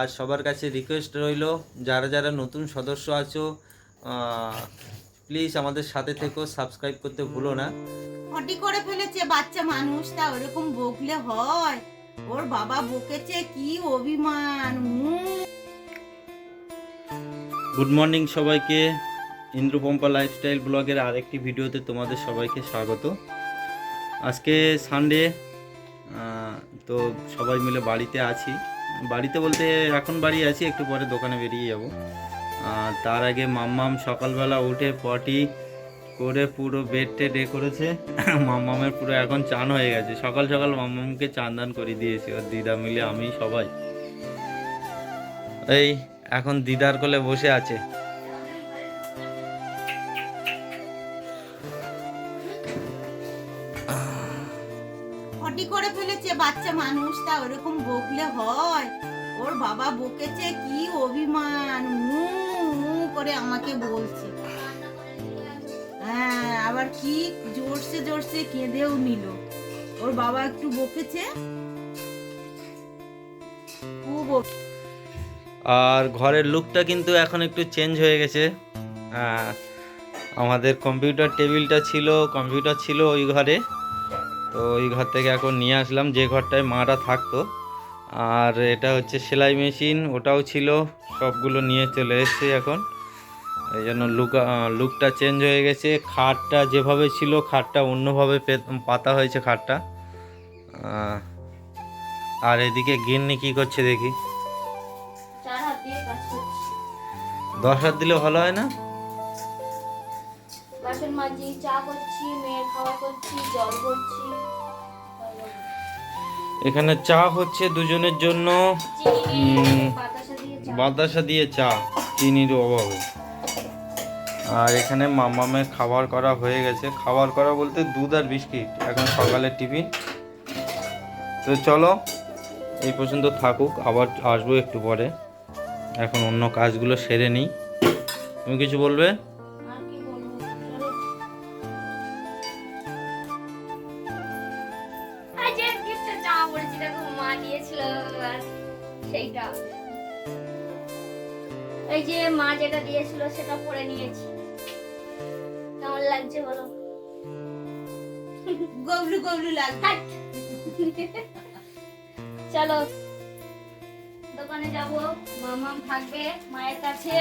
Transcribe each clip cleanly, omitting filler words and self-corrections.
আর সবার কাছে রিকোয়েস্ট রইল, যারা যারা নতুন সদস্য আছো প্লিজ আমাদের সাথে থেকো, সাবস্ক্রাইব করতে ভুলো না। ফটি করে ফেলেছে বাচ্চা মানুষ, তা ওরকম বকলে হয়? ওর বাবা বকেছে, কি অভিমান। গুড মর্নিং সবাইকে, ইন্দ্রপম্পা লাইফস্টাইল ব্লগের আরেকটি ভিডিওতে তোমাদের সবাইকে স্বাগত। আজকে সানডে, তো সবাই মিলে বাড়িতে আছি। বাড়িতে বলতে এখন বাড়ি আছি, একটু পরে দোকানে বেরিয়ে যাব। তার আগে মাম্মাম সকালবেলা উঠে পটি করে পুরো বেড টেড করেছে। মাম্মামের পুরো এখন চান হয়ে গেছে। সকাল সকাল মাম্মামকে চান দান করে দিয়েছি, ওর দিদা মিলে আমি সবাই। এই এখন দিদার কোলে বসে আছে। ফটি করে ফেলেছে বাচ্চা মানুষ, তা ওরকম বকলে হয়? ওর বাবা বকেছে, কি অভিমান। করে আমাকে বলছে। হ্যাঁ, আবার কি জোরসে জোরসে কেঁদেও নিল। ওর বাবা একটু বকেছে। আর ঘরের লুকটা কিন্তু এখন একটু চেঞ্জ হয়ে গেছে। আমাদের কম্পিউটার টেবিলটা ছিল, কম্পিউটার ছিল ওই ঘরে, তো ওই ঘর থেকে এখন নিয়ে আসলাম, যে ঘরটায় মাটা থাকতো। আর এটা হচ্ছে সেলাই মেশিন, ওটাও ছিল, সবগুলো নিয়ে চলে এসেছি এখন। এই জন্য লুকটা চেঞ্জ হয়ে গেছে। খাটটা যেভাবে ছিল, খাটটা অন্যভাবে পাতা হয়েছে খাটটা। আর এদিকে গিন্নি কি করছে দেখি। 10 হাত দিলে ভালো হয় না? বাসন মাজি, চা করছি, মেয়ের খাওয়া করছি, জল করছি। এখানে চা হচ্ছে দুজনের জন্য, বাতাসা দিয়ে চা, চিনির অভাবে। আর এখানে মামামের খাবার করা হয়ে গেছে। খাবার করা বলতে দুধ আর বিস্কিট, এখন সকালের টিফিন। তো চলো এই পর্যন্ত থাকুক, আবার আসবো একটু পরে। এখন অন্য কাজগুলো সেরে নিই। তুমি কিছু বলবে? এই যে মা যেটা দিয়েছিল সেটা পরে নিয়েছি। কেমন লাগছে বলো? গবলু গবলু লাগছে। চলো দোকানে যাব, মামাম থাকবে মায়ের কাছে।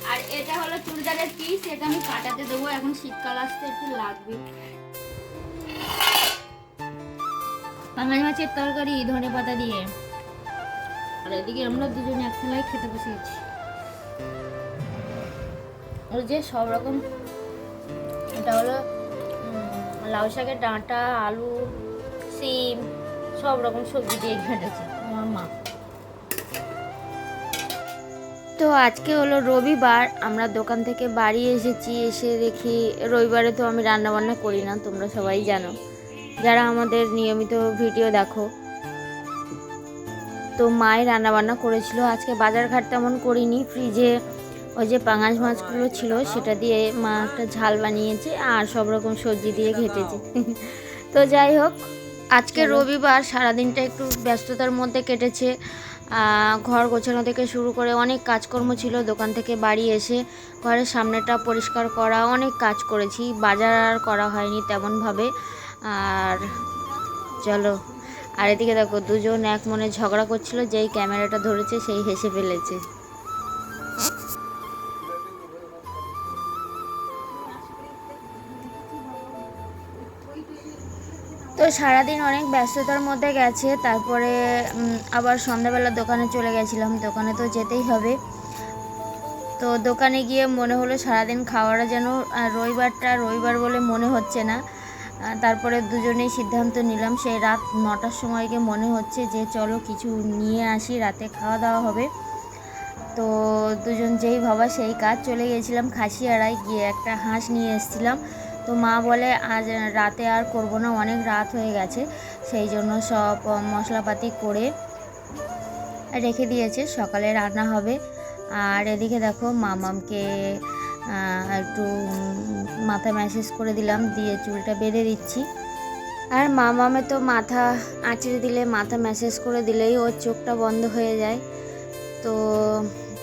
আর এটা হলো চুড়িদারের পিস, এটা আমি কাটাতে দেবো, এখন শীতকাল আসতে একটু লাগবে। পাঙ্গাস মাছের তরকারি ধনে পাতা দিয়ে, আর এদিকে আমরা দুজনে এক থালায় খেতে বসে গেছি। ওর যে সব রকম, এটা হলো লাউ শাকের ডাঁটা, আলু, সিম, সব রকম সবজি দিয়ে ঘেঁটেছে আমার মা। তো আজকে হলো রবিবার, আমরা দোকান থেকে বাড়ি এসেছি। এসে দেখি, রবিবারে তো আমি রান্না বান্না করি না, তোমরা সবাই জানো যারা আমাদের নিয়মিত ভিডিও দেখো। তো মাই রান্নাবান্না করেছিল। আজকে বাজারঘাট তেমন করিনি, ফ্রিজে ওই যে পাঙাশ মাছগুলো ছিল সেটা দিয়ে মা একটা ঝাল বানিয়েছে, আর সব রকম সবজি দিয়ে ঘেঁটেছে। তো যাই হোক, আজকে রবিবার সারাদিনটা একটু ব্যস্ততার মধ্যে কেটেছে। ঘর গোছানো থেকে শুরু করে অনেক কাজকর্ম ছিল। দোকান থেকে বাড়ি এসে ঘরের সামনেটা পরিষ্কার করা, অনেক কাজ করেছি। বাজার আর করা হয়নি তেমনভাবে। আর চলো, আর এদিকে দেখো দুজন এক মনে ঝগড়া করছিল, যেই ক্যামেরাটা ধরেছে সেই হেসে ফেলেছে। তো সারাদিন অনেক ব্যস্ততার মধ্যে গেছে। তারপরে আবার সন্ধ্যাবেলা দোকানে চলে গেছিলাম, দোকানে তো যেতেই হবে। তো দোকানে গিয়ে মনে হলো সারাদিন খাওয়াটা যেন রবিবার বলে মনে হচ্ছে না। তারপরে দুজনেই সিদ্ধান্ত নিলাম, সেই রাত 9টার সময় গিয়ে মনে হচ্ছে যে চলো কিছু নিয়ে আসি, রাতে খাওয়া দাওয়া হবে। তো দুজন যেই ভাবা সেই কাজ, চলে গিয়েছিলাম খাসিয়াড়ায়, গিয়ে একটা হাঁস নিয়ে এসেছিলাম। তো মা বলে আজ রাতে আর করব না, অনেক রাত হয়ে গেছে, সেই জন্য সব মশলাপাতি করে রেখে দিয়েছে, সকালে রান্না হবে। আর এদিকে দেখো মামামকে একটু মাথা ম্যাসেজ করে দিলাম, দিয়ে চুলটা বেঁধে দিচ্ছি। আর মামামে তো মাথা আঁচড়ে দিলে, মাথা ম্যাসেজ করে দিলেই ওর চোখটা বন্ধ হয়ে যায়। তো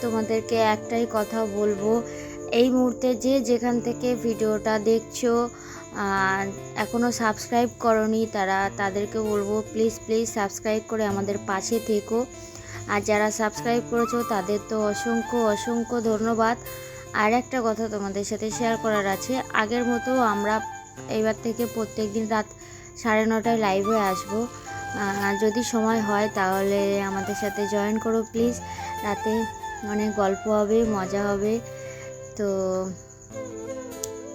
তোমাদেরকে একটাই কথা বলবো, এই মুহূর্তে যে যেখান থেকে ভিডিওটা দেখছো এখনও সাবস্ক্রাইব করনি তাদেরকে বলবো প্লিজ প্লিজ সাবস্ক্রাইব করে আমাদের পাশে থেকো। আর যারা সাবস্ক্রাইব করেছো তাদের তো অসংখ্য অসংখ্য ধন্যবাদ। আর একটা কথা তোমাদের সাথে শেয়ার করার আছে, আগের মতো আমরা এইবার থেকে প্রত্যেক দিন রাত 9:30টায় লাইভে আসবো। যদি সময় হয় তাহলে আমাদের সাথে জয়েন করো প্লিজ। রাতে অনেক গল্প হবে, মজা হবে। তো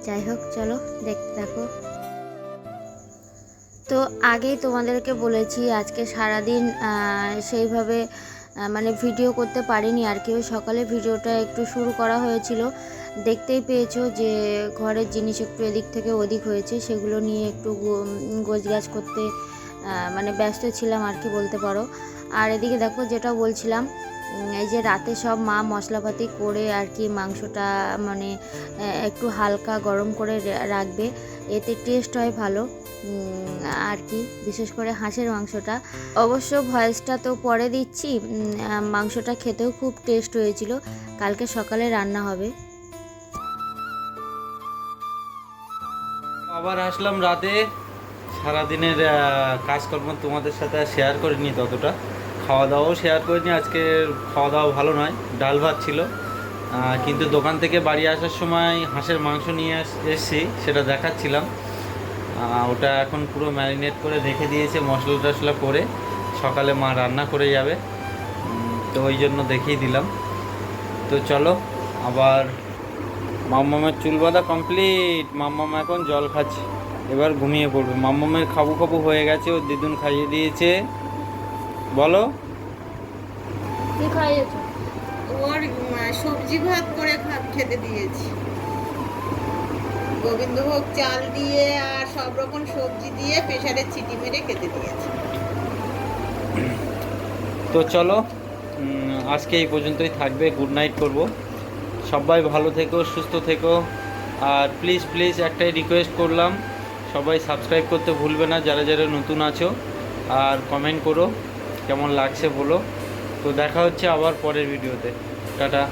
যাই হোক, চলো দেখতে থাকো। তো আগেই তোমাদেরকে বলেছি আজকে সারাদিন সেইভাবে মানে ভিডিও করতে পারিনি আর কি। সকালে ভিডিওটা একটু শুরু করা হয়েছিল, দেখতেই পেয়েছো যে ঘরের জিনিস একটু এদিক থেকে ওদিক হয়েছে, সেগুলো নিয়ে একটু গোছগাছ করতে মানে ব্যস্ত ছিলাম আর কি বলতে পারো। আর এদিকে দেখো যেটা বলছিলাম, এই যে রাতে সব মা মশলাপাতি করে আর কি মাংসটা মানে একটু হালকা গরম করে রাখবে, এতে টেস্ট হয় ভালো আর কি, বিশেষ করে হাঁসের মাংসটা। অবশ্য ভয়েসটা তো পরে দিচ্ছি, মাংসটা খেতেও খুব টেস্ট হয়েছিল। কালকে সকালে রান্না হবে। আবার আসলাম রাতে, সারাদিনের কাজকর্ম তোমাদের সাথে শেয়ার করিনি, ততটা খাওয়া দাওয়াও শেয়ার করিনি। আজকে খাওয়া দাওয়া ভালো নয়, ডাল ভাত ছিল, কিন্তু দোকান থেকে বাড়ি আসার সময় হাঁসের মাংস নিয়ে এসেছি, সেটা দেখাচ্ছিলাম। ওটা এখন পুরো ম্যারিনেট করে রেখে দিয়েছে মশলা টশলা করে, সকালে মা রান্না করে যাবে, তো ওই জন্য দেখিয়ে দিলাম। তো চলো, আবার মাম্মামের চুল বাঁধা কমপ্লিট। মাম্মাম এখন জল খাচ্ছে, এবার ঘুমিয়ে পড়বে। মাম্মামের খাবু খাবু হয়ে গেছে, ওর দিদুন খাইয়ে দিয়েছে। বলো কি খাইয়েছো? ওর সবজি ভাত করে খেতে দিয়েছি, গোবিন্দভোগ চাল দিয়ে আর সব রকম সবজি দিয়ে প্রেসারে চিটি মেরে খেতে দিয়েছি। তো চলো, আজকে এই পর্যন্তই থাকবে। গুড নাইট করব। সবাই ভালো থেকো, সুস্থ থেকো। আর প্লিজ প্লিজ একটাই রিকোয়েস্ট করলাম, সবাই সাবস্ক্রাইব করতে ভুলবে না যারা যারা নতুন আছো, আর কমেন্ট করো কেমন লাগছে বলো। তো দেখা হচ্ছে আবার পরের ভিডিওতে। টাটা।